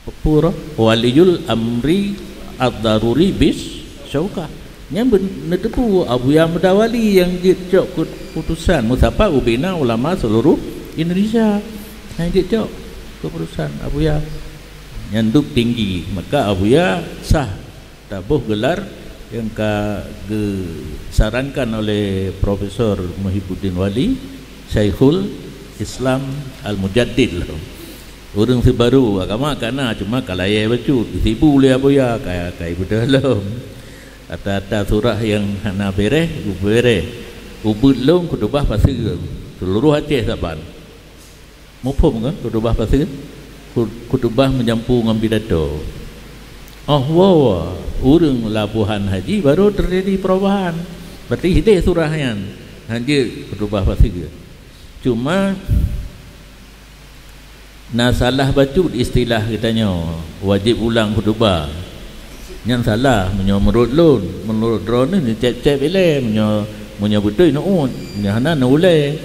pura waliyul amri ad-daruri bis syauka yang menepu Abu Ya Mudawali yang jejak keputusan musafah ubina ulama seluruh Indonesia yang jejak keputusan Abu Ya nyanduk tinggi, maka Abu Ya sah tabuh gelar yang disarankan oleh Profesor Muhibbuddin Wali Syekhul Islam Al-Mujaddid. Orang sebaru agama kana cuma kalaya bacu ditipu oleh Abu Ya kai bedalam. Kata-kata surah yang hana bereh ubud long kudubah pasir seluruh Aceh saban. Mufhum kan kudubah pasir? Kudubah menyampung ngambil dato. Oh wow, urang labuhan haji baru terjadi perubahan. Berarti hidayah surahnya hanya kudubah pasir. Cuma na salah baca istilah kitanya wajib ulang khutbah yang salah menurut lun menurut drone ni cep-cep ile menyo betul no hana no ule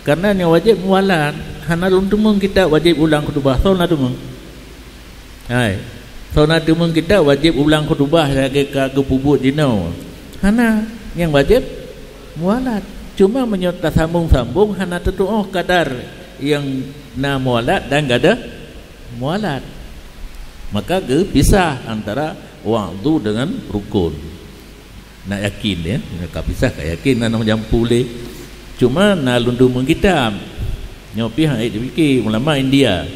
karena ni wajib mualat hana lun tumung kita wajib ulang khutbah so na tumung hai so na tumung kita wajib ulang khutbah lagi ke pubut dino hana yang wajib mualat cuma menyota sambung-sambung hana tentu kadar yang na mualat dan gak ada mualat, maka pisah antara wa'du dengan rukun. Nak yakin ya, nak pisah tak yakin nak jampu le. Cuma na lundum kita nyopi hai dipikir ulama India.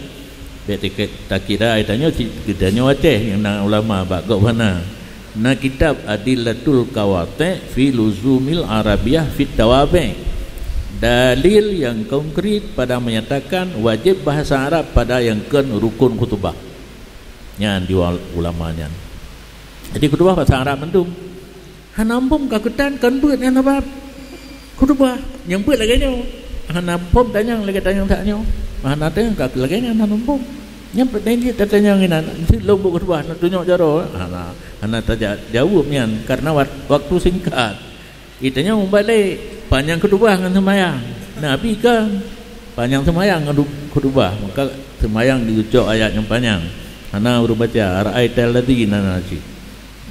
Betik tak kira itanya kita Aceh yang na ulama bagok mana. Na kitab Adillatul Qawati fi Luzumil Arabiyah fit Tawabi'. Dalil yang konkret pada menyatakan wajib bahasa Arab pada yang ken rukun khutbah yang di ulamanya. Jadi khutbah bahasa Arab mendung hanampum kakutan kan buat yang apa khutbah yang buat lagi nyo hanampum tanya lagi tanya taknya hanate kak lagi nya hanampum yang penting dia tanya nginan nanti lo buat khutbah nak tunjuk cara hana tajak jawab nian karena waktu singkat itanya balik panjang khutbah dengan semayang. Nabi kan panjang semayang dengan khutbah, maka semayang diucap ayat yang panjang. Ana baru baca ra'aital ladzina nasi.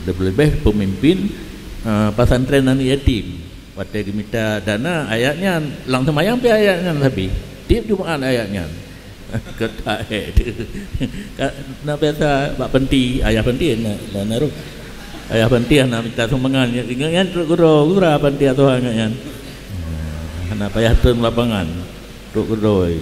Lebih pemimpin pesantren anak yatim. Waktu diminta dana ayatnya lang semayang pi ayatnya tapi tiap Jumaat ayatnya. Kata nak biasa bak penti ayah penti nak naruh ayah penti nak minta sumbangan ingat guru penti atau ingatnya. Nak payah turun lapangan untuk kedoi